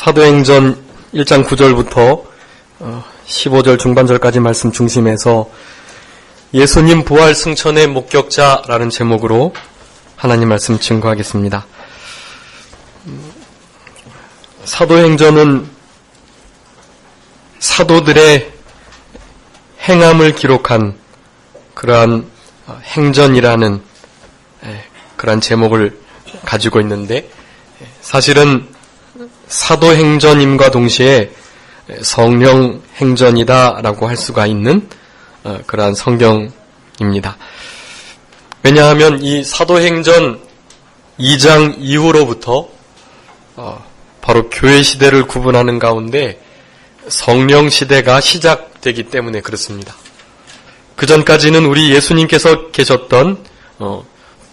사도행전 1장 9절부터 15절 중반절까지 말씀 중심에서 예수님 부활 승천의 목격자라는 제목으로 하나님 말씀 증거하겠습니다. 사도행전은 사도들의 행함을 기록한 그러한 행전이라는 그러한 제목을 가지고 있는데, 사실은 사도행전임과 동시에 성령 행전이다라고 할 수가 있는 그러한 성경입니다. 왜냐하면 이 사도행전 2장 이후로부터 바로 교회 시대를 구분하는 가운데 성령 시대가 시작되기 때문에 그렇습니다. 그 전까지는 우리 예수님께서 계셨던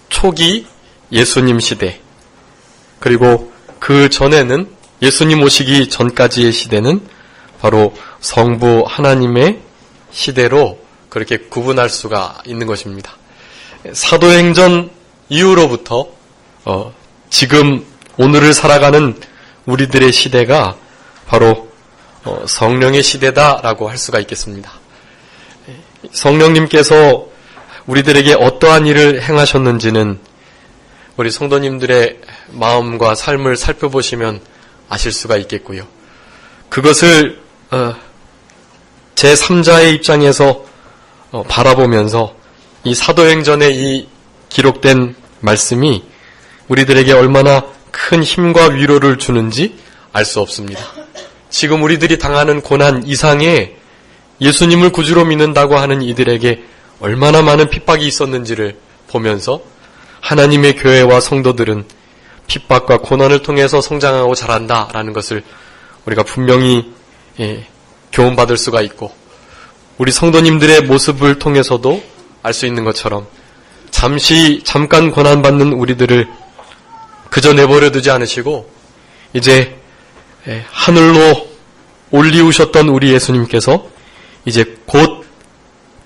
초기 예수님 시대, 그리고 그 전에는 예수님 오시기 전까지의 시대는 바로 성부 하나님의 시대로 그렇게 구분할 수가 있는 것입니다. 사도행전 이후로부터 지금 오늘을 살아가는 우리들의 시대가 바로 성령의 시대다라고 할 수가 있겠습니다. 성령님께서 우리들에게 어떠한 일을 행하셨는지는 우리 성도님들의 마음과 삶을 살펴보시면 아실 수가 있겠고요. 그것을 제3자의 입장에서 바라보면서 이 사도행전에 이 기록된 말씀이 우리들에게 얼마나 큰 힘과 위로를 주는지 알 수 없습니다. 지금 우리들이 당하는 고난 이상의 예수님을 구주로 믿는다고 하는 이들에게 얼마나 많은 핍박이 있었는지를 보면서 하나님의 교회와 성도들은 핍박과 고난을 통해서 성장하고 자란다라는 것을 우리가 분명히 교훈받을 수가 있고, 우리 성도님들의 모습을 통해서도 알 수 있는 것처럼 잠깐 고난받는 우리들을 그저 내버려 두지 않으시고 이제 하늘로 올리우셨던 우리 예수님께서 이제 곧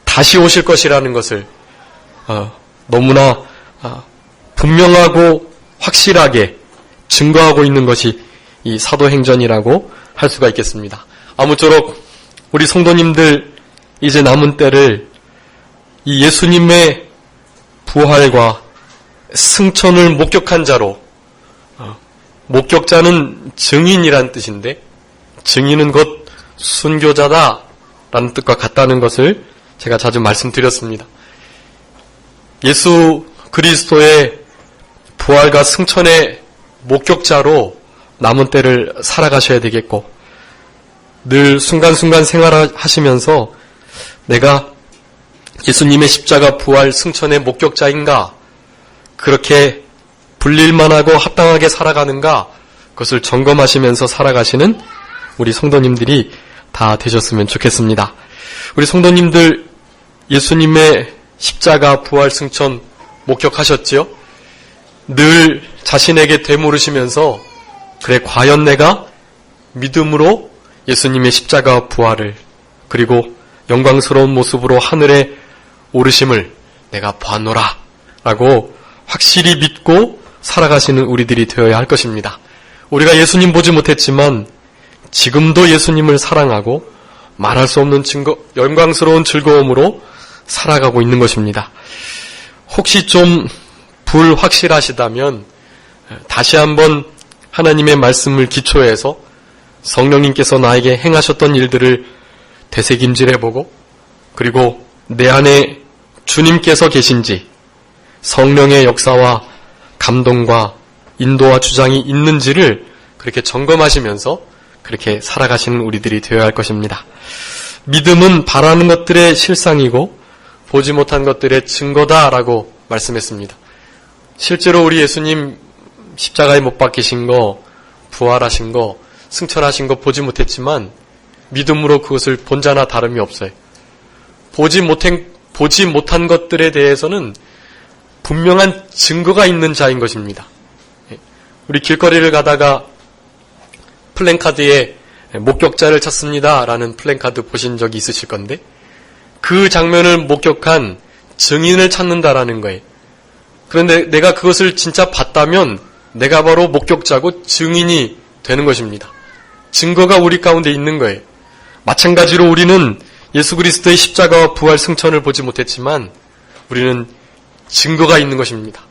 다시 오실 것이라는 것을 너무나 분명하고 확실하게 증거하고 있는 것이 이 사도행전이라고 할 수가 있겠습니다. 아무쪼록 우리 성도님들 이제 남은 때를 이 예수님의 부활과 승천을 목격한 자로, 목격자는 증인이란 뜻인데 증인은 곧 순교자다라는 뜻과 같다는 것을 제가 자주 말씀드렸습니다. 예수 그리스도의 부활과 승천의 목격자로 남은 때를 살아가셔야 되겠고, 늘 순간순간 생활하시면서 내가 예수님의 십자가 부활 승천의 목격자인가, 그렇게 불릴만하고 합당하게 살아가는가, 그것을 점검하시면서 살아가시는 우리 성도님들이 다 되셨으면 좋겠습니다. 우리 성도님들 예수님의 십자가 부활 승천 목격하셨지요? 늘 자신에게 되물으시면서 그래, 과연 내가 믿음으로 예수님의 십자가 부활을, 그리고 영광스러운 모습으로 하늘에 오르심을 내가 보았노라 라고 확실히 믿고 살아가시는 우리들이 되어야 할 것입니다. 우리가 예수님 보지 못했지만 지금도 예수님을 사랑하고 말할 수 없는 영광스러운 즐거움으로 살아가고 있는 것입니다. 혹시 좀 불확실하시다면 다시 한번 하나님의 말씀을 기초해서 성령님께서 나에게 행하셨던 일들을 되새김질해보고, 그리고 내 안에 주님께서 계신지, 성령의 역사와 감동과 인도와 주장이 있는지를 그렇게 점검하시면서 그렇게 살아가시는 우리들이 되어야 할 것입니다. 믿음은 바라는 것들의 실상이고 보지 못한 것들의 증거다라고 말씀했습니다. 실제로 우리 예수님 십자가에 못 박히신 거, 부활하신 거, 승천하신 거 보지 못했지만 믿음으로 그것을 본 자나 다름이 없어요. 보지 못한 것들에 대해서는 분명한 증거가 있는 자인 것입니다. 우리 길거리를 가다가 플랜카드에 목격자를 찾습니다 라는 플랜카드 보신 적이 있으실 건데, 그 장면을 목격한 증인을 찾는다라는 거예요. 그런데 내가 그것을 진짜 봤다면 내가 바로 목격자고 증인이 되는 것입니다. 증거가 우리 가운데 있는 거예요. 마찬가지로 우리는 예수 그리스도의 십자가와 부활 승천을 보지 못했지만 우리는 증거가 있는 것입니다.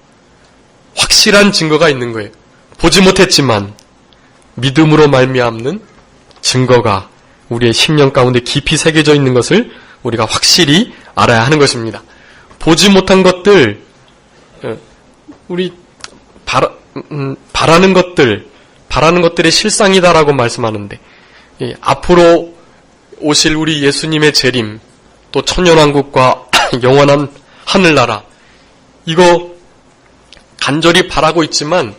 확실한 증거가 있는 거예요. 보지 못했지만 믿음으로 말미암는 증거가 우리의 심령 가운데 깊이 새겨져 있는 것을 우리가 확실히 알아야 하는 것입니다. 보지 못한 것들, 우리 바라는 것들의 실상이다라고 말씀하는데, 앞으로 오실 우리 예수님의 재림, 또 천년왕국과 영원한 하늘나라, 이거 간절히 바라고 있지만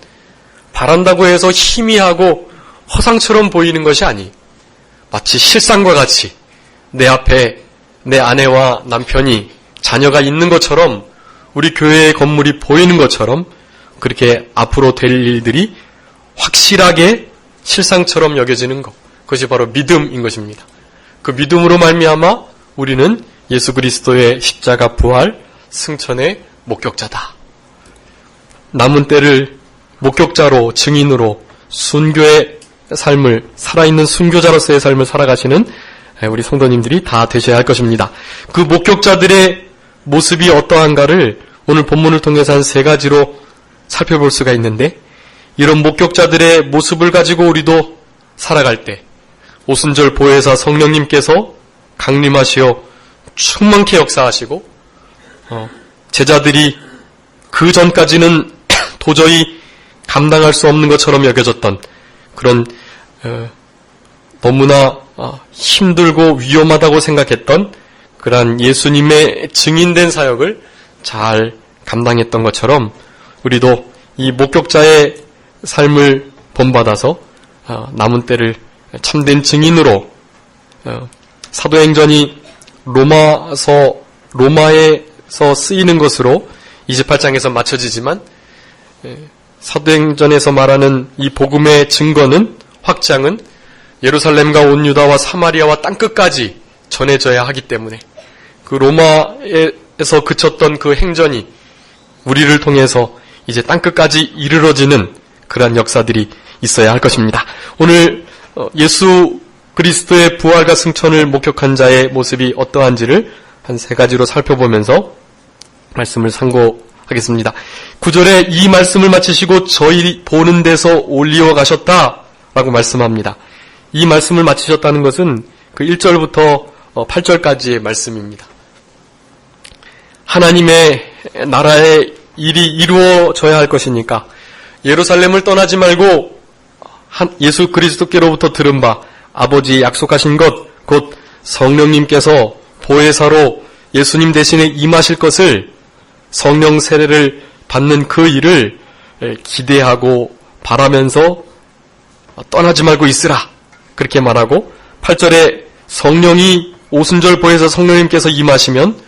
바란다고 해서 희미하고 허상처럼 보이는 것이 아니, 마치 실상과 같이 내 앞에 내 아내와 남편이 자녀가 있는 것처럼 우리 교회의 건물이 보이는 것처럼 그렇게 앞으로 될 일들이 확실하게 실상처럼 여겨지는 것, 그것이 바로 믿음인 것입니다. 그 믿음으로 말미암아 우리는 예수 그리스도의 십자가 부활 승천의 목격자다. 남은 때를 목격자로, 증인으로 순교의 삶을, 살아있는 순교자로서의 삶을 살아가시는 우리 성도님들이 다 되셔야 할 것입니다. 그 목격자들의 모습이 어떠한가를 오늘 본문을 통해서 한 3가지로 살펴볼 수가 있는데, 이런 목격자들의 모습을 가지고 우리도 살아갈 때 오순절 보혜사 성령님께서 강림하시어 충만케 역사하시고, 제자들이 그 전까지는 도저히 감당할 수 없는 것처럼 여겨졌던 그런 너무나 힘들고 위험하다고 생각했던 그러한 예수님의 증인된 사역을 잘 감당했던 것처럼 우리도 이 목격자의 삶을 본받아서 남은 때를 참된 증인으로, 사도행전이 로마에서 쓰이는 것으로 28장에서 맞춰지지만 사도행전에서 말하는 이 복음의 증거는, 확장은 예루살렘과 온 유다와 사마리아와 땅끝까지 전해져야 하기 때문에 그 로마에서 그쳤던 그 행전이 우리를 통해서 이제 땅끝까지 이르러지는 그러한 역사들이 있어야 할 것입니다. 오늘 예수 그리스도의 부활과 승천을 목격한 자의 모습이 어떠한지를 한 3가지로 살펴보면서 말씀을 상고하겠습니다. 9절에 이 말씀을 마치시고 저희 보는 데서 올리어 가셨다라고 말씀합니다. 이 말씀을 마치셨다는 것은 그 1절부터 8절까지의 말씀입니다. 하나님의 나라의 일이 이루어져야 할 것이니까 예루살렘을 떠나지 말고 예수 그리스도께로부터 들은 바 아버지 약속하신 것, 곧 성령님께서 보혜사로 예수님 대신에 임하실 것을, 성령 세례를 받는 그 일을 기대하고 바라면서 떠나지 말고 있으라, 그렇게 말하고, 8절에 성령이 오순절 보혜사 성령님께서 임하시면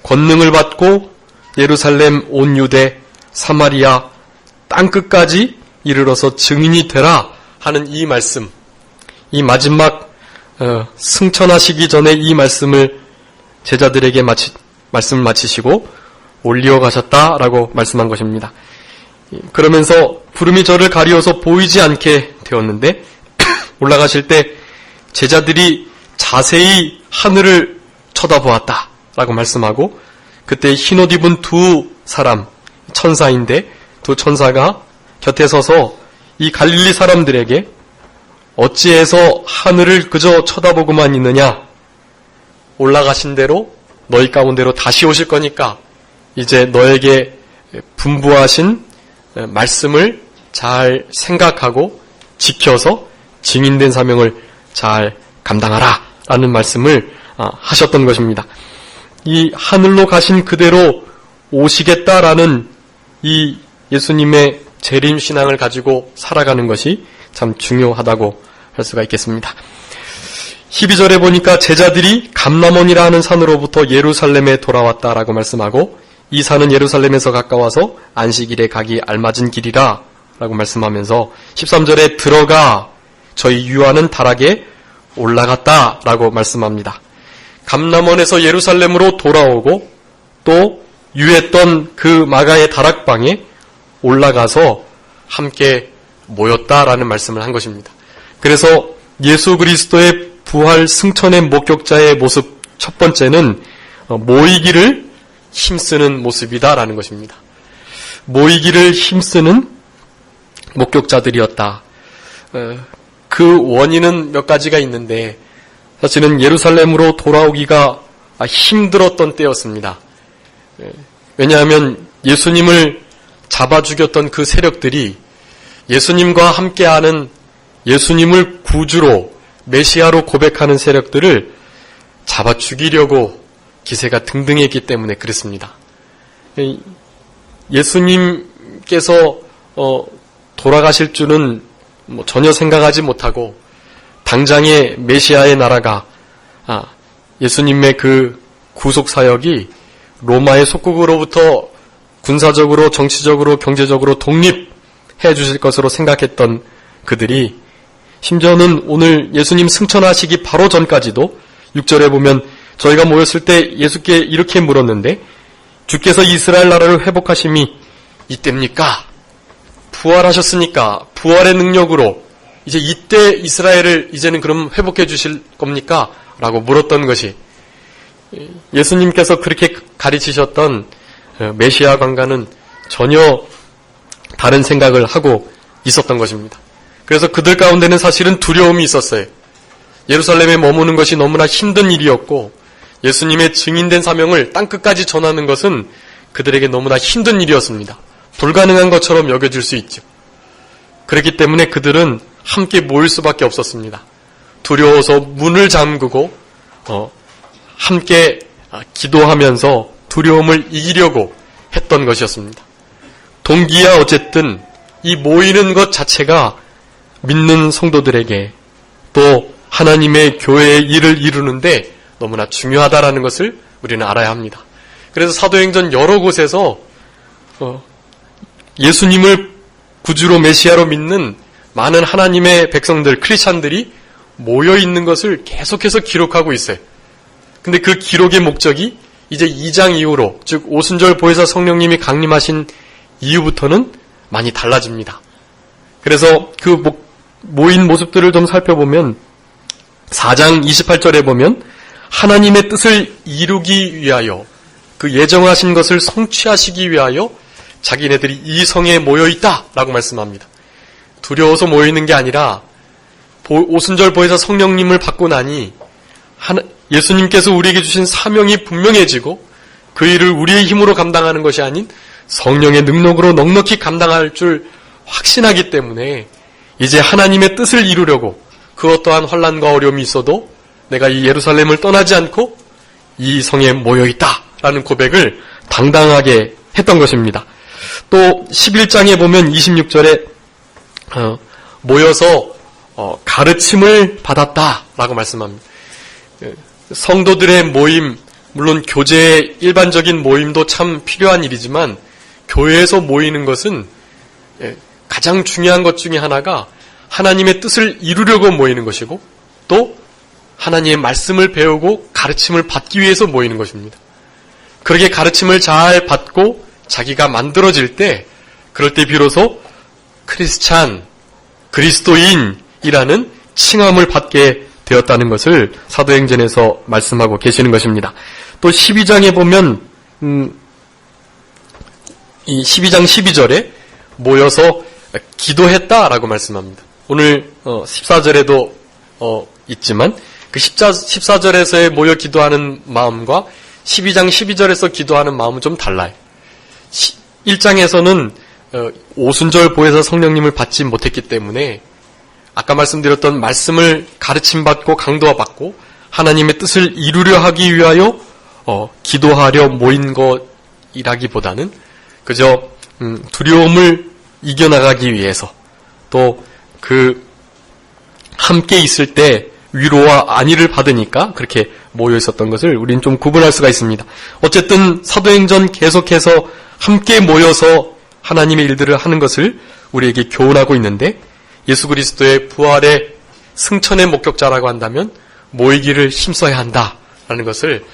권능을 받고 예루살렘 온 유대 사마리아 땅끝까지 이르러서 증인이 되라 하는 이 말씀, 이 마지막 승천하시기 전에 이 말씀을 제자들에게 말씀을 마치시고 올리어 가셨다라고 말씀한 것입니다. 그러면서 구름이 저를 가리워서 보이지 않게 되었는데 올라가실 때 제자들이 자세히 하늘을 쳐다보았다라고 말씀하고, 그때 흰옷 입은 2사람, 천사인데 2 천사가 곁에 서서 이 갈릴리 사람들에게 어찌해서 하늘을 그저 쳐다보고만 있느냐, 올라가신 대로 너희 가운데로 다시 오실 거니까 이제 너에게 분부하신 말씀을 잘 생각하고 지켜서 증인된 사명을 잘 감당하라 라는 말씀을 하셨던 것입니다. 이 하늘로 가신 그대로 오시겠다라는 이 예수님의 재림신앙을 가지고 살아가는 것이 참 중요하다고 할 수가 있겠습니다. 12절에 보니까 제자들이 감람원이라 하는 산으로부터 예루살렘에 돌아왔다라고 말씀하고, 이 산은 예루살렘에서 가까워서 안식일에 가기 알맞은 길이라 라고 말씀하면서 13절에 들어가 저희 유하는 다락에 올라갔다라고 말씀합니다. 감람원에서 예루살렘으로 돌아오고 또 유했던 그 마가의 다락방에 올라가서 함께 모였다라는 말씀을 한 것입니다. 그래서 예수 그리스도의 부활 승천의 목격자의 모습 첫 번째는 모이기를 힘쓰는 모습이다라는 것입니다. 모이기를 힘쓰는 목격자들이었다. 그 원인은 몇 가지가 있는데 사실은 예루살렘으로 돌아오기가 힘들었던 때였습니다. 왜냐하면 예수님을 잡아 죽였던 그 세력들이 예수님과 함께하는 예수님을 구주로 메시아로 고백하는 세력들을 잡아 죽이려고 기세가 등등했기 때문에 그렇습니다. 예수님께서 돌아가실 줄은 전혀 생각하지 못하고 당장의 메시아의 나라가 예수님의 그 구속 사역이 로마의 속국으로부터 군사적으로 정치적으로 경제적으로 독립해 주실 것으로 생각했던 그들이 심지어는 오늘 예수님 승천하시기 바로 전까지도 6절에 보면 저희가 모였을 때 예수께 이렇게 물었는데 주께서 이스라엘 나라를 회복하심이 이때입니까? 부활하셨으니까 부활의 능력으로 이제 이때 이스라엘을 이제는 그럼 회복해 주실 겁니까? 라고 물었던 것이 예수님께서 그렇게 가르치셨던 메시아관과는 전혀 다른 생각을 하고 있었던 것입니다. 그래서 그들 가운데는 사실은 두려움이 있었어요. 예루살렘에 머무는 것이 너무나 힘든 일이었고 예수님의 증인된 사명을 땅끝까지 전하는 것은 그들에게 너무나 힘든 일이었습니다. 불가능한 것처럼 여겨질 수 있죠. 그렇기 때문에 그들은 함께 모일 수밖에 없었습니다. 두려워서 문을 잠그고 함께 기도하면서 두려움을 이기려고 했던 것이었습니다. 동기야 어쨌든 이 모이는 것 자체가 믿는 성도들에게 또 하나님의 교회의 일을 이루는데 너무나 중요하다라는 것을 우리는 알아야 합니다. 그래서 사도행전 여러 곳에서 예수님을 구주로 메시아로 믿는 많은 하나님의 백성들, 크리스찬들이 모여있는 것을 계속해서 기록하고 있어요. 근데 그 기록의 목적이 이제 2장 이후로, 즉 오순절 보혜사 성령님이 강림하신 이후부터는 많이 달라집니다. 그래서 그 모인 모습들을 좀 살펴보면 4장 28절에 보면 하나님의 뜻을 이루기 위하여 그 예정하신 것을 성취하시기 위하여 자기네들이 이 성에 모여있다 라고 말씀합니다. 두려워서 모이는 게 아니라 오순절 보혜사 성령님을 받고 나니 예수님께서 우리에게 주신 사명이 분명해지고 그 일을 우리의 힘으로 감당하는 것이 아닌 성령의 능력으로 넉넉히 감당할 줄 확신하기 때문에 이제 하나님의 뜻을 이루려고 그 어떠한 환난과 어려움이 있어도 내가 이 예루살렘을 떠나지 않고 이 성에 모여있다라는 고백을 당당하게 했던 것입니다. 또 11장에 보면 26절에 모여서 가르침을 받았다라고 말씀합니다. 성도들의 모임, 물론 교제의 일반적인 모임도 참 필요한 일이지만 교회에서 모이는 것은 가장 중요한 것 중에 하나가 하나님의 뜻을 이루려고 모이는 것이고 또 하나님의 말씀을 배우고 가르침을 받기 위해서 모이는 것입니다. 그렇게 가르침을 잘 받고 자기가 만들어질 때 그럴 때 비로소 크리스찬, 그리스도인이라는 칭함을 받게 되었다는 것을 사도행전에서 말씀하고 계시는 것입니다. 또 12장에 보면 이 12장 12절에 모여서 기도했다라고 말씀합니다. 오늘 14절에도 있지만 그 14절에서의 모여 기도하는 마음과 12장 12절에서 기도하는 마음은 좀 달라요. 1장에서는 오순절 보혜사 성령님을 받지 못했기 때문에 아까 말씀드렸던 말씀을 가르침받고 강도받고 하나님의 뜻을 이루려 하기 위하여 기도하려 모인 것이라기보다는 그저 두려움을 이겨나가기 위해서 또 그 함께 있을 때 위로와 안위를 받으니까 그렇게 모여 있었던 것을 우리는 좀 구분할 수가 있습니다. 어쨌든 사도행전 계속해서 함께 모여서 하나님의 일들을 하는 것을 우리에게 교훈하고 있는데 예수 그리스도의 부활의 승천의 목격자라고 한다면 모이기를 힘써야 한다라는 것을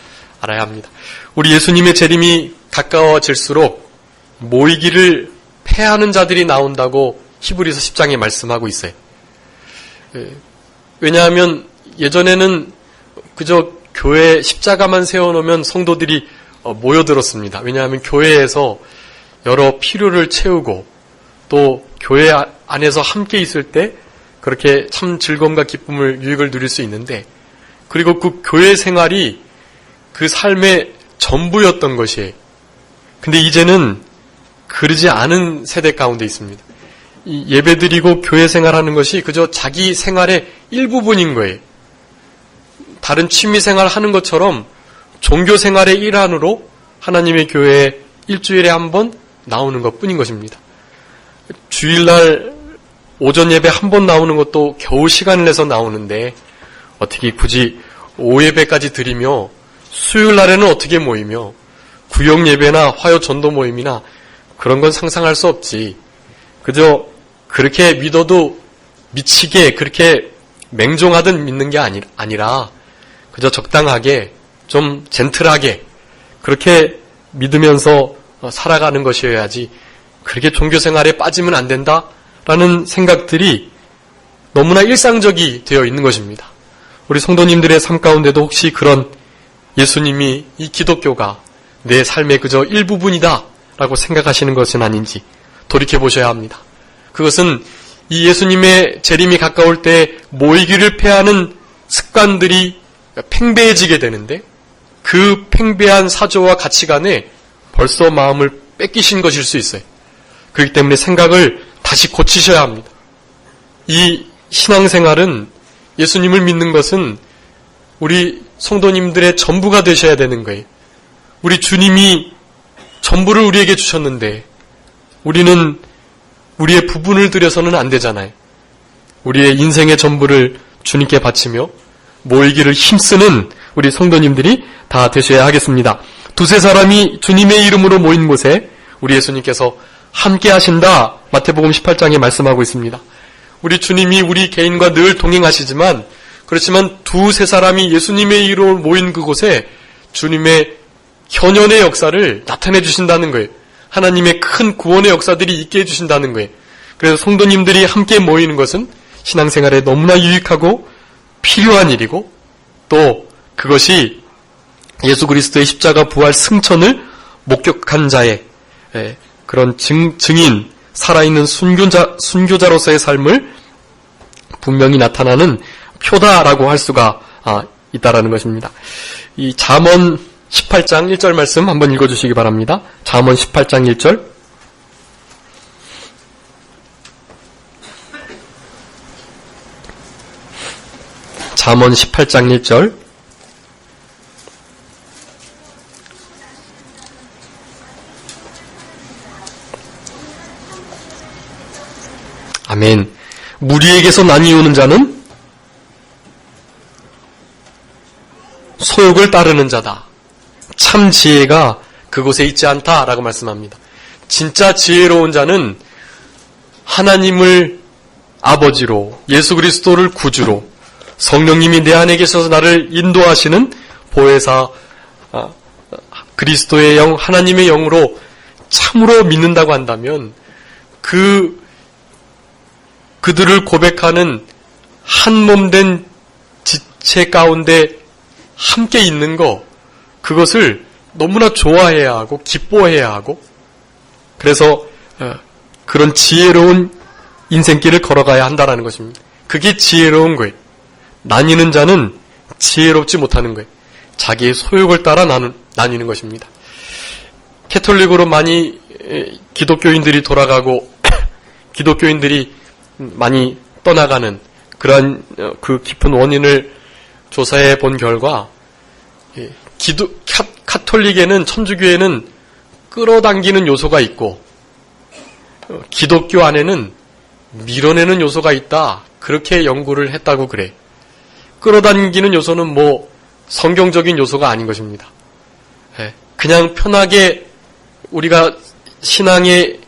알아야 합니다. 우리 예수님의 재림이 가까워질수록 모이기를 패하는 자들이 나온다고 히브리서 10장에 말씀하고 있어요. 왜냐하면 예전에는 그저 교회 십자가만 세워놓으면 성도들이 모여들었습니다. 왜냐하면 교회에서 여러 필요를 채우고 또 교회 안에서 함께 있을 때 그렇게 참 즐거움과 기쁨을 유익을 누릴 수 있는데, 그리고 그 교회 생활이 그 삶의 전부였던 것이에요. 근데 이제는 그러지 않은 세대 가운데 있습니다. 이 예배드리고 교회 생활하는 것이 그저 자기 생활의 일부분인 거예요. 다른 취미 생활 하는 것처럼 종교 생활의 일환으로 하나님의 교회에 일주일에 한 번 나오는 것 뿐인 것입니다. 주일날 오전 예배 한 번 나오는 것도 겨우 시간을 내서 나오는데 어떻게 굳이 오후 예배까지 드리며 수요일 날에는 어떻게 모이며 구역 예배나 화요 전도 모임이나 그런 건 상상할 수 없지. 그저 그렇게 믿어도 미치게 그렇게 맹종하듯 믿는 게 아니라 그저 적당하게 좀 젠틀하게 그렇게 믿으면서 살아가는 것이어야지, 그렇게 종교생활에 빠지면 안 된다라는 생각들이 너무나 일상적이 되어 있는 것입니다. 우리 성도님들의 삶 가운데도 혹시 그런 예수님이 이 기독교가 내 삶의 그저 일부분이다 라고 생각하시는 것은 아닌지 돌이켜보셔야 합니다. 그것은 이 예수님의 재림이 가까울 때 모이기를 패하는 습관들이 팽배해지게 되는데, 그 팽배한 사조와 가치관에 벌써 마음을 뺏기신 것일 수 있어요. 그렇기 때문에 생각을 다시 고치셔야 합니다. 이 신앙생활은, 예수님을 믿는 것은 우리 성도님들의 전부가 되셔야 되는 거예요. 우리 주님이 전부를 우리에게 주셨는데 우리는 우리의 부분을 들여서는 안 되잖아요. 우리의 인생의 전부를 주님께 바치며 모이기를 힘쓰는 우리 성도님들이 다 되셔야 하겠습니다. 두세 사람이 주님의 이름으로 모인 곳에 우리 예수님께서 함께 하신다, 마태복음 18장에 말씀하고 있습니다. 우리 주님이 우리 개인과 늘 동행하시지만, 그렇지만 두세 사람이 예수님의 이름으로 모인 그곳에 주님의 현현의 역사를 나타내 주신다는 거예요. 하나님의 큰 구원의 역사들이 있게 해주신다는 거예요. 그래서 성도님들이 함께 모이는 것은 신앙생활에 너무나 유익하고 필요한 일이고, 또 그것이 예수 그리스도의 십자가 부활 승천을 목격한 자의 그런 증인, 살아있는 순교자로서의 삶을 분명히 나타나는 표다라고 할 수가 있다라는 것입니다. 이 잠언 18장 1절 말씀 한번 읽어주시기 바랍니다. 잠언 18장 1절. 잠언 18장 1절. 아멘. 무리에게서 나뉘오는 자는 소욕을 따르는 자다. 참 지혜가 그곳에 있지 않다라고 말씀합니다. 진짜 지혜로운 자는 하나님을 아버지로, 예수 그리스도를 구주로, 성령님이 내 안에 계셔서 나를 인도하시는 보혜사 그리스도의 영, 하나님의 영으로 참으로 믿는다고 한다면 그들을 고백하는 한 몸된 지체 가운데 함께 있는 거, 그것을 너무나 좋아해야 하고 기뻐해야 하고, 그래서 그런 지혜로운 인생길을 걸어가야 한다는 것입니다. 그게 지혜로운 거예요. 나뉘는 자는 지혜롭지 못하는 거예요. 자기의 소욕을 따라 나뉘는 것입니다. 캐톨릭으로 많이 기독교인들이 돌아가고 기독교인들이 많이 떠나가는 그러한 그 깊은 원인을 조사해 본 결과, 카톨릭에는, 천주교에는 끌어당기는 요소가 있고 기독교 안에는 밀어내는 요소가 있다, 그렇게 연구를 했다고 그래. 끌어당기는 요소는 성경적인 요소가 아닌 것입니다. 그냥 편하게 우리가 신앙의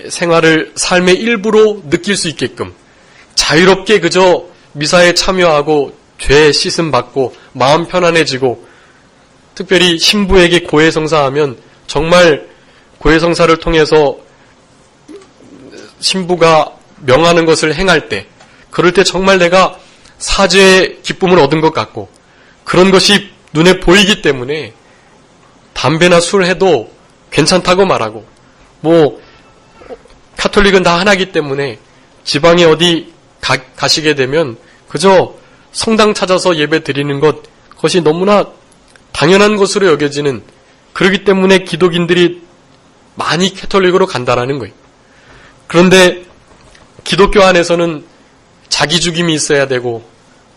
생활을 삶의 일부로 느낄 수 있게끔 자유롭게 그저 미사에 참여하고 죄 씻음 받고 마음 편안해지고, 특별히 신부에게 고해성사하면 정말 고해성사를 통해서 신부가 명하는 것을 행할 때, 그럴 때 정말 내가 사죄의 기쁨을 얻은 것 같고 그런 것이 눈에 보이기 때문에 담배나 술 해도 괜찮다고 말하고 카톨릭은 다 하나이기 때문에 지방에 어디 가시게 되면 그저 성당 찾아서 예배 드리는 그것이 너무나 당연한 것으로 여겨지는 그렇기 때문에 기독인들이 많이 캐톨릭으로 간다라는 거예요. 그런데 기독교 안에서는 자기 죽임이 있어야 되고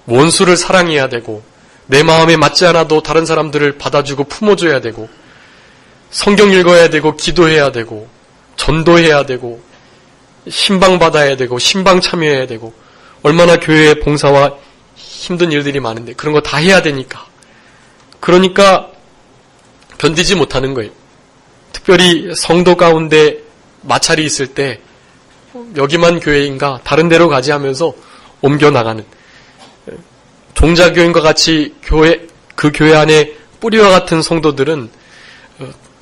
원수를 사랑해야 되고 내 마음에 맞지 않아도 다른 사람들을 받아주고 품어줘야 되고 성경 읽어야 되고 기도해야 되고 전도해야 되고 신방 받아야 되고 신방 참여해야 되고 얼마나 교회의 봉사와 힘든 일들이 많은데 그런 거 다 해야 되니까 그러니까 견디지 못하는 거예요. 특별히 성도 가운데 마찰이 있을 때 여기만 교회인가 다른 데로 가지 하면서 옮겨나가는 종자교인과 같이 그 교회 안에 뿌리와 같은 성도들은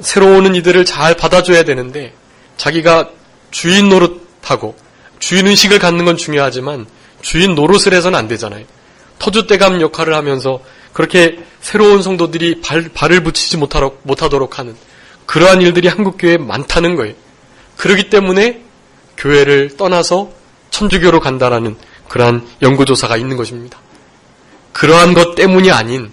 새로 오는 이들을 잘 받아줘야 되는데 자기가 주인 노릇하고 주인 의식을 갖는 건 중요하지만 주인 노릇을 해서는 안 되잖아요. 터줏대감 역할을 하면서 그렇게 새로운 성도들이 발을 붙이지 못하도록 하는 그러한 일들이 한국교회에 많다는 거예요. 그렇기 때문에 교회를 떠나서 천주교로 간다라는 그러한 연구조사가 있는 것입니다. 그러한 것 때문이 아닌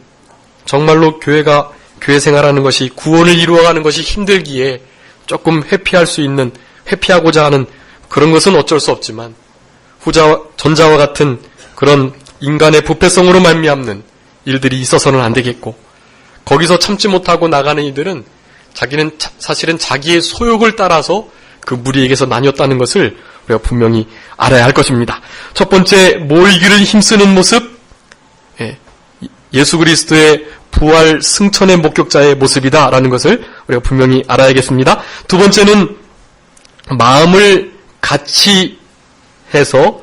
정말로 교회 생활하는 것이 구원을 이루어가는 것이 힘들기에 조금 회피하고자 하는 그런 것은 어쩔 수 없지만 전자와 같은 그런 인간의 부패성으로 말미암는 일들이 있어서는 안 되겠고 거기서 참지 못하고 나가는 이들은 자기는 사실은 자기의 소욕을 따라서 그 무리에게서 나뉘었다는 것을 우리가 분명히 알아야 할 것입니다. 첫 번째, 모이기를 힘쓰는 모습, 예수 그리스도의 부활 승천의 목격자의 모습이다라는 것을 우리가 분명히 알아야겠습니다. 두 번째는 마음을 같이 해서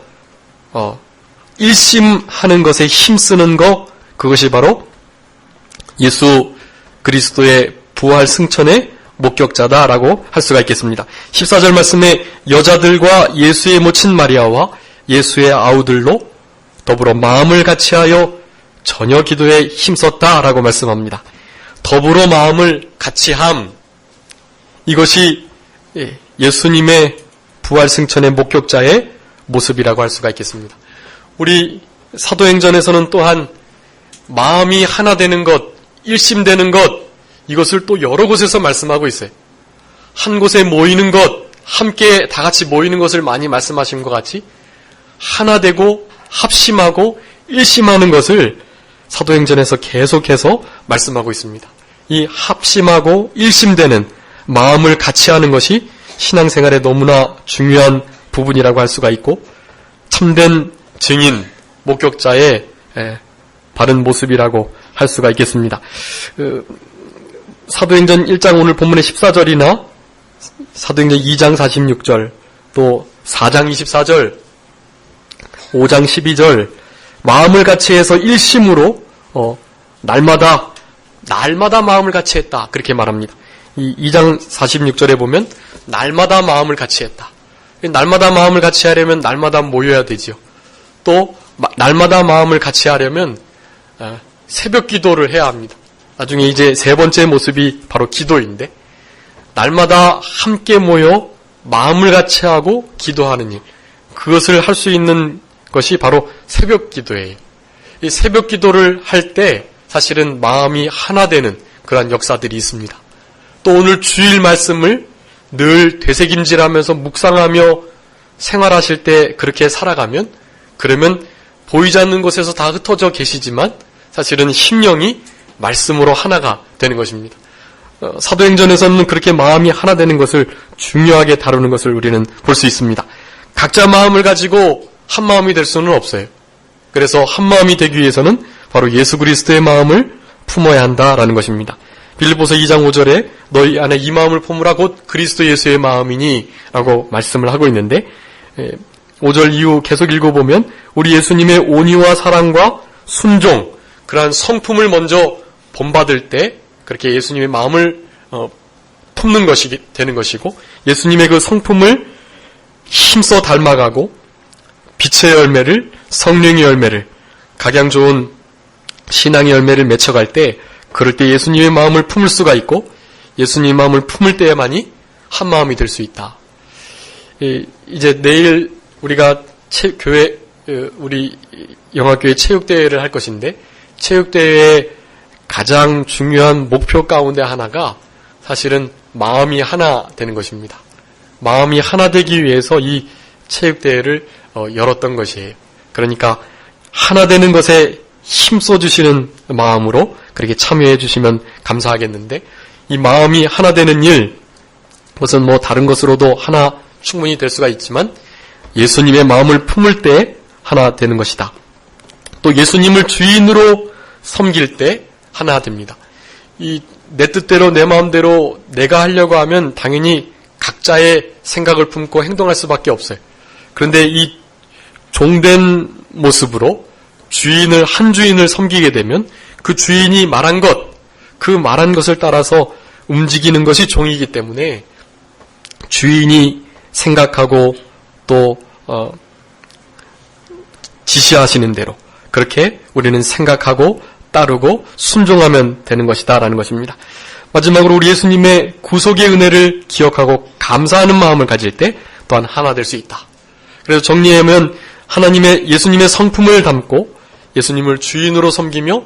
일심하는 것에 힘쓰는 것, 그것이 바로 예수 그리스도의 부활 승천의 목격자다라고 할 수가 있겠습니다. 14절 말씀에 여자들과 예수의 모친 마리아와 예수의 아우들로 더불어 마음을 같이하여 전혀 기도에 힘썼다라고 말씀합니다. 더불어 마음을 같이함, 이것이 예수님의 부활 승천의 목격자의 모습이라고 할 수가 있겠습니다. 우리 사도행전에서는 또한 마음이 하나 되는 것, 일심되는 것, 이것을 또 여러 곳에서 말씀하고 있어요. 한 곳에 모이는 것, 함께 다 같이 모이는 것을 많이 말씀하신 것 같이 하나 되고 합심하고 일심하는 것을 사도행전에서 계속해서 말씀하고 있습니다. 이 합심하고 일심되는 마음을 같이 하는 것이 신앙생활에 너무나 중요한 부분이라고 할 수가 있고 참된 증인, 목격자의 바른 모습이라고 할 수가 있겠습니다. 사도행전 1장 오늘 본문의 14절이나 사도행전 2장 46절 또 4장 24절 5장 12절 마음을 같이 해서 일심으로 날마다 마음을 같이 했다 그렇게 말합니다. 이 2장 46절에 보면 날마다 마음을 같이 했다. 날마다 마음을 같이 하려면 날마다 모여야 되지요. 또 날마다 마음을 같이 하려면 새벽 기도를 해야 합니다. 나중에 이제 세 번째 모습이 바로 기도인데 날마다 함께 모여 마음을 같이 하고 기도하는 일, 그것을 할 수 있는 것이 바로 새벽 기도예요. 이 새벽 기도를 할 때 사실은 마음이 하나 되는 그러한 역사들이 있습니다. 또 오늘 주일 말씀을 늘 되새김질하면서 묵상하며 생활하실 때 그렇게 살아가면 그러면 보이지 않는 곳에서 다 흩어져 계시지만 사실은 심령이 말씀으로 하나가 되는 것입니다. 사도행전에서는 그렇게 마음이 하나 되는 것을 중요하게 다루는 것을 우리는 볼 수 있습니다. 각자 마음을 가지고 한 마음이 될 수는 없어요. 그래서 한 마음이 되기 위해서는 바로 예수 그리스도의 마음을 품어야 한다라는 것입니다. 빌립보서 2장 5절에 너희 안에 이 마음을 품으라 곧 그리스도 예수의 마음이니 라고 말씀을 하고 있는데 5절 이후 계속 읽어보면 우리 예수님의 온유와 사랑과 순종, 그러한 성품을 먼저 본받을 때 그렇게 예수님의 마음을 품는 것이 되는 것이고 예수님의 그 성품을 힘써 닮아가고 빛의 열매를, 성령의 열매를, 각양 좋은 신앙의 열매를 맺혀갈 때, 그럴 때 예수님의 마음을 품을 수가 있고 예수님의 마음을 품을 때에만이 한 마음이 될 수 있다. 이제 내일 우리가 교회, 우리 영화교회 체육대회를 할 것인데, 체육대회의 가장 중요한 목표 가운데 하나가 사실은 마음이 하나 되는 것입니다. 마음이 하나 되기 위해서 이 체육대회를 열었던 것이에요. 그러니까 하나 되는 것에 힘써주시는 마음으로 그렇게 참여해 주시면 감사하겠는데, 이 마음이 하나 되는 일, 그것은 뭐 다른 것으로도 하나 충분히 될 수가 있지만 예수님의 마음을 품을 때 하나 되는 것이다. 또 예수님을 주인으로 섬길 때 하나 됩니다. 이 내 뜻대로 내 마음대로 내가 하려고 하면 당연히 각자의 생각을 품고 행동할 수밖에 없어요. 그런데 이 종된 모습으로 한 주인을 섬기게 되면 그 주인이 말한 것, 그 말한 것을 따라서 움직이는 것이 종이기 때문에 주인이 생각하고 또 지시하시는 대로 그렇게 우리는 생각하고 따르고 순종하면 되는 것이다 라는 것입니다. 마지막으로 우리 예수님의 구속의 은혜를 기억하고 감사하는 마음을 가질 때 또한 하나 될 수 있다. 그래서 정리하면 예수님의 성품을 담고 예수님을 주인으로 섬기며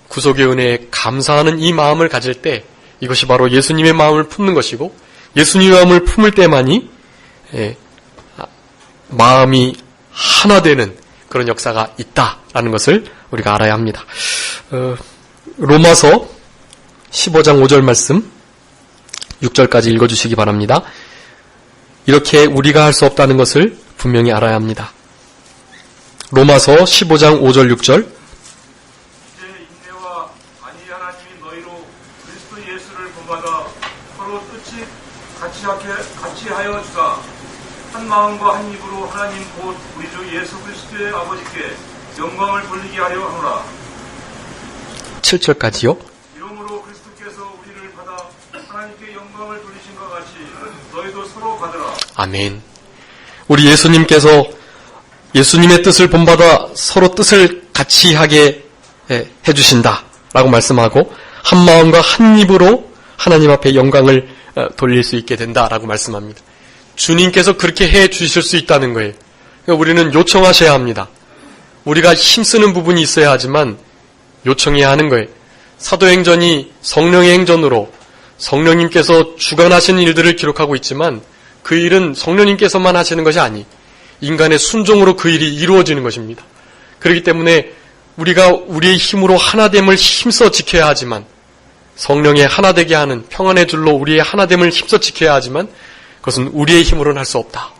구속의 은혜에 감사하는 이 마음을 가질 때 이것이 바로 예수님의 마음을 품는 것이고, 예수님의 마음을 품을 때만이 마음이 하나 되는 그런 역사가 있다라는 것을 우리가 알아야 합니다. 로마서 15장 5절 말씀 6절까지 읽어주시기 바랍니다. 이렇게 우리가 할 수 없다는 것을 분명히 알아야 합니다. 로마서 15장 5절 6절. 이제 인내와 안위의 하나님이 너희로 그리스도 예수를 본받아 서로 뜻이 같이 하여 주사 한 마음과 한 입으로 하나님 곧 우리 주 예수 그리스도의 아버지께 영광을 돌리게 하려 하노라. 7절까지요. 이러므로 그리스도께서 우리를 받아 하나님께 영광을 돌리신 것 같이 너희도 서로 받으라. 아멘. 우리 예수님께서 예수님의 뜻을 본받아 서로 뜻을 같이 하게 해주신다 라고 말씀하고, 한 마음과 한 입으로 하나님 앞에 영광을 돌릴 수 있게 된다라고 말씀합니다. 주님께서 그렇게 해 주실 수 있다는 거예요. 그러니까 우리는 요청하셔야 합니다. 우리가 힘쓰는 부분이 있어야 하지만 요청해야 하는 거예요. 사도행전이 성령의 행전으로 성령님께서 주관하신 일들을 기록하고 있지만 그 일은 성령님께서만 하시는 것이 아니, 인간의 순종으로 그 일이 이루어지는 것입니다. 그렇기 때문에 우리가 우리의 힘으로 하나됨을 힘써 지켜야 하지만, 성령의 하나되게 하는 평안의 줄로 우리의 하나됨을 힘써 지켜야 하지만 그것은 우리의 힘으로는 할 수 없다.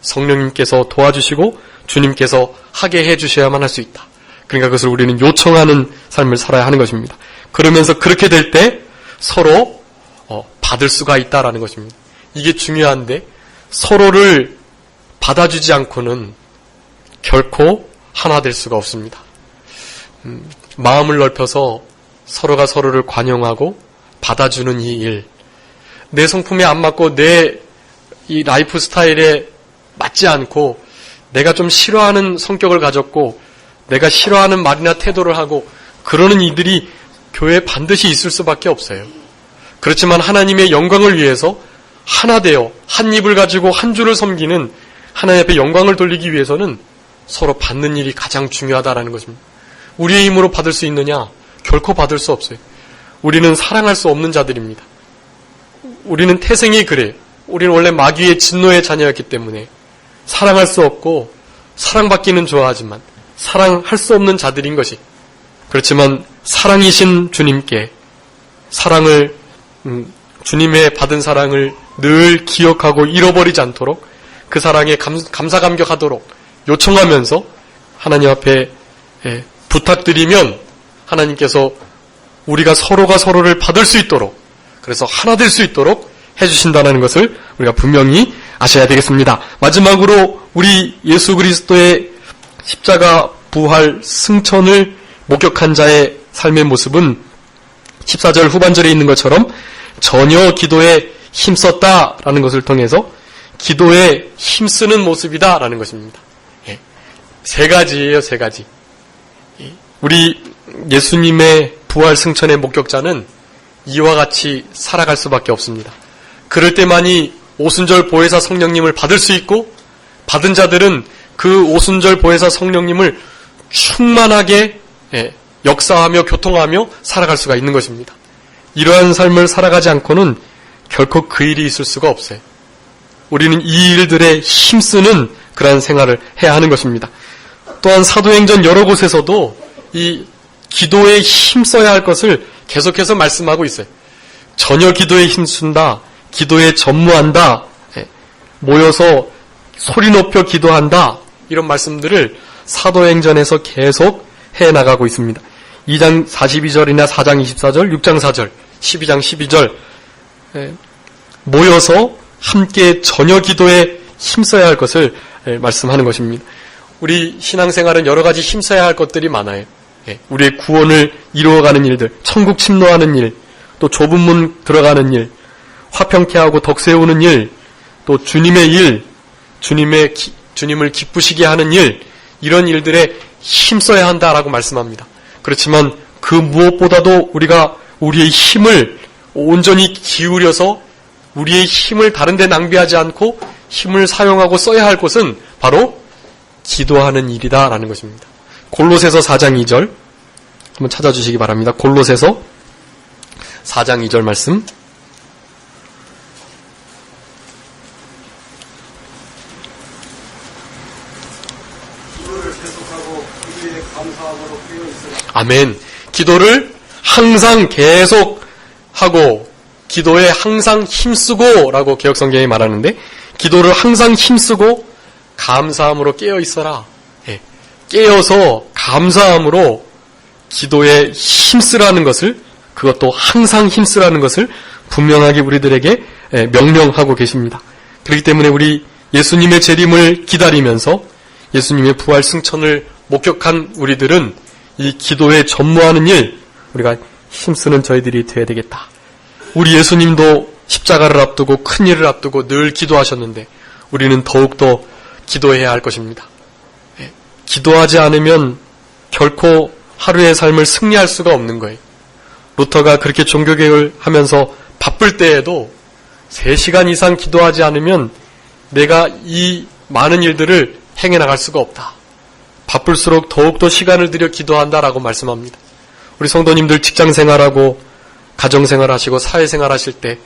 성령님께서 도와주시고 주님께서 하게 해주셔야만 할 수 있다. 그러니까 그것을 우리는 요청하는 삶을 살아야 하는 것입니다. 그러면서 그렇게 될 때 서로 받을 수가 있다라는 것입니다. 이게 중요한데, 서로를 받아주지 않고는 결코 하나 될 수가 없습니다. 마음을 넓혀서 서로가 서로를 관용하고 받아주는 이 일, 내 성품에 안 맞고 내 이 라이프 스타일에 맞지 않고 내가 좀 싫어하는 성격을 가졌고 내가 싫어하는 말이나 태도를 하고 그러는 이들이 교회에 반드시 있을 수밖에 없어요. 그렇지만 하나님의 영광을 위해서 하나 되어 한 입을 가지고 한 주를 섬기는 하나님 앞에 영광을 돌리기 위해서는 서로 받는 일이 가장 중요하다라는 것입니다. 우리의 힘으로 받을 수 있느냐? 결코 받을 수 없어요. 우리는 사랑할 수 없는 자들입니다. 우리는 태생이 그래요. 우리는 원래 마귀의 진노의 자녀였기 때문에 사랑할 수 없고 사랑받기는 좋아하지만 사랑할 수 없는 자들인 것이, 그렇지만 사랑이신 주님께 사랑을 주님의 받은 사랑을 늘 기억하고 잃어버리지 않도록 그 사랑에 감사감격하도록 요청하면서 하나님 앞에 부탁드리면 하나님께서 우리가 서로가 서로를 받을 수 있도록, 그래서 하나 될 수 있도록 해주신다는 것을 우리가 분명히 아셔야 되겠습니다. 마지막으로 우리 예수 그리스도의 십자가 부활 승천을 목격한 자의 삶의 모습은 14절 후반절에 있는 것처럼 전혀 기도에 힘썼다라는 것을 통해서 기도에 힘쓰는 모습이다라는 것입니다. 세 가지예요, 세 가지. 우리 예수님의 부활 승천의 목격자는 이와 같이 살아갈 수밖에 없습니다. 그럴 때만이 오순절 보혜사 성령님을 받을 수 있고, 받은 자들은 그 오순절 보혜사 성령님을 충만하게 역사하며 교통하며 살아갈 수가 있는 것입니다. 이러한 삶을 살아가지 않고는 결코 그 일이 있을 수가 없어요. 우리는 이 일들에 힘쓰는 그러한 생활을 해야 하는 것입니다. 또한 사도행전 여러 곳에서도 이 기도에 힘써야 할 것을 계속해서 말씀하고 있어요. 전혀 기도에 힘쓴다, 기도에 전무한다, 모여서 소리 높여 기도한다, 이런 말씀들을 사도행전에서 계속 해나가고 있습니다. 2장 42절이나 4장 24절, 6장 4절, 12장 12절 모여서 함께 전혀 기도에 힘써야 할 것을 말씀하는 것입니다. 우리 신앙생활은 여러 가지 힘써야 할 것들이 많아요. 우리의 구원을 이루어가는 일들, 천국 침노하는 일, 또 좁은 문 들어가는 일, 화평케 하고 덕 세우는 일, 또 주님의 일, 주님을 기쁘시게 하는 일, 이런 일들에 힘써야 한다라고 말씀합니다. 그렇지만 그 무엇보다도 우리가 우리의 힘을 온전히 기울여서 우리의 힘을 다른 데 낭비하지 않고 힘을 사용하고 써야 할 것은 바로 기도하는 일이다라는 것입니다. 골로새서 4장 2절 한번 찾아주시기 바랍니다. 골로새서 4장 2절 말씀. 아멘. 기도를 항상 계속하고 기도에 항상 힘쓰고 라고 개역성경이 말하는데, 기도를 항상 힘쓰고 감사함으로 깨어 있어라. 깨어서 감사함으로 기도에 힘쓰라는 것을, 그것도 항상 힘쓰라는 것을 분명하게 우리들에게 명령하고 계십니다. 그렇기 때문에 우리 예수님의 재림을 기다리면서 예수님의 부활 승천을 목격한 우리들은 이 기도에 전무하는 일, 우리가 힘쓰는 저희들이 되어야 되겠다. 우리 예수님도 십자가를 앞두고 큰 일을 앞두고 늘 기도하셨는데 우리는 더욱더 기도해야 할 것입니다. 기도하지 않으면 결코 하루의 삶을 승리할 수가 없는 거예요. 루터가 그렇게 종교개혁을 하면서 바쁠 때에도 3시간 이상 기도하지 않으면 내가 이 많은 일들을 행해 나갈 수가 없다. 바쁠수록 더욱더 시간을 들여 기도한다라고 말씀합니다. 우리 성도님들 직장생활하고 가정생활하시고 사회생활하실 때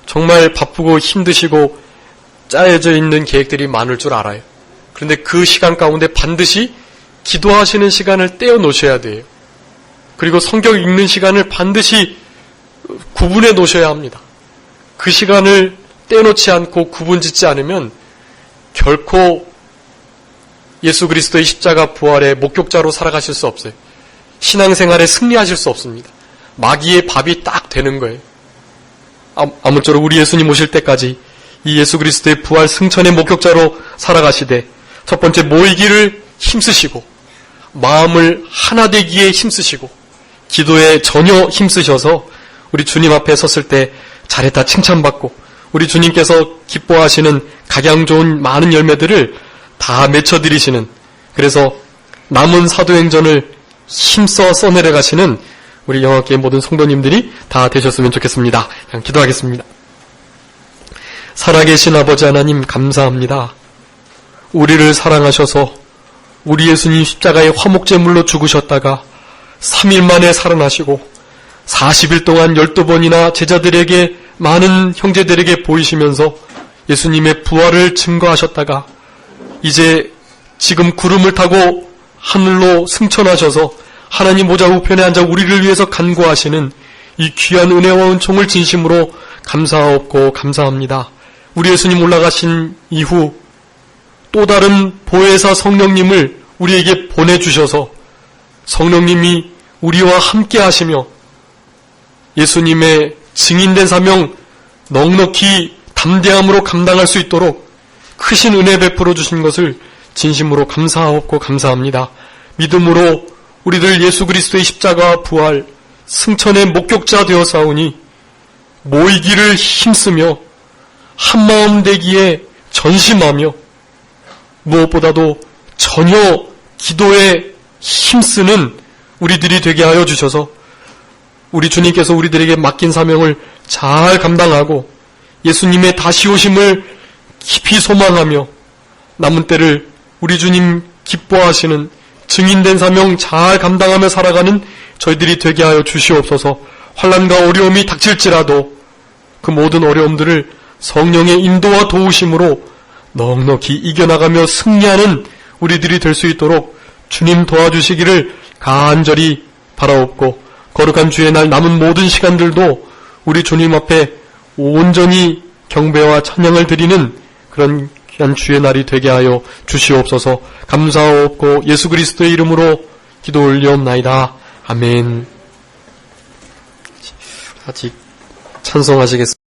정말 바쁘고 힘드시고 짜여져 있는 계획들이 많을 줄 알아요. 그런데 그 시간 가운데 반드시 기도하시는 시간을 떼어 놓으셔야 돼요. 그리고 성경 읽는 시간을 반드시 구분해 놓으셔야 합니다. 그 시간을 떼놓지 않고 구분짓지 않으면 결코 예수 그리스도의 십자가 부활의 목격자로 살아가실 수 없어요. 신앙생활에 승리하실 수 없습니다. 마귀의 밥이 딱 되는 거예요. 아무쪼록 우리 예수님 오실 때까지 이 예수 그리스도의 부활 승천의 목격자로 살아가시되, 첫 번째 모이기를 힘쓰시고 마음을 하나 되기에 힘쓰시고 기도에 전혀 힘쓰셔서 우리 주님 앞에 섰을 때 잘했다 칭찬받고 우리 주님께서 기뻐하시는 각양 좋은 많은 열매들을 다 맺혀드리시는, 그래서 남은 사도행전을 힘써 써내려가시는 우리 영화교회 모든 성도님들이 다 되셨으면 좋겠습니다. 그냥 기도하겠습니다. 살아계신 아버지 하나님 감사합니다. 우리를 사랑하셔서 우리 예수님 십자가의 화목제물로 죽으셨다가 3일 만에 살아나시고 40일 동안 12번이나 제자들에게, 많은 형제들에게 보이시면서 예수님의 부활을 증거하셨다가 이제 지금 구름을 타고 하늘로 승천하셔서 하나님 보좌 우편에 앉아 우리를 위해서 간구하시는 이 귀한 은혜와 은총을 진심으로 감사하옵고 감사합니다. 우리 예수님 올라가신 이후 또 다른 보혜사 성령님을 우리에게 보내주셔서 성령님이 우리와 함께 하시며 예수님의 증인된 사명 넉넉히 담대함으로 감당할 수 있도록 크신 은혜 베풀어 주신 것을 진심으로 감사하옵고 감사합니다. 믿음으로 우리들 예수 그리스도의 십자가 부활 승천의 목격자 되어사오니 모이기를 힘쓰며 한마음 되기에 전심하며 무엇보다도 전혀 기도에 힘쓰는 우리들이 되게 하여 주셔서 우리 주님께서 우리들에게 맡긴 사명을 잘 감당하고 예수님의 다시 오심을 깊이 소망하며 남은 때를 우리 주님 기뻐하시는 증인된 사명 잘 감당하며 살아가는 저희들이 되게 하여 주시옵소서. 환난과 어려움이 닥칠지라도 그 모든 어려움들을 성령의 인도와 도우심으로 넉넉히 이겨나가며 승리하는 우리들이 될 수 있도록 주님 도와주시기를 간절히 바라옵고, 거룩한 주의 날 남은 모든 시간들도 우리 주님 앞에 온전히 경배와 찬양을 드리는 그런 귀한 주의 날이 되게 하여 주시옵소서. 감사하옵고 예수 그리스도의 이름으로 기도 올리옵나이다. 아멘. 아직 찬송하시겠습니다.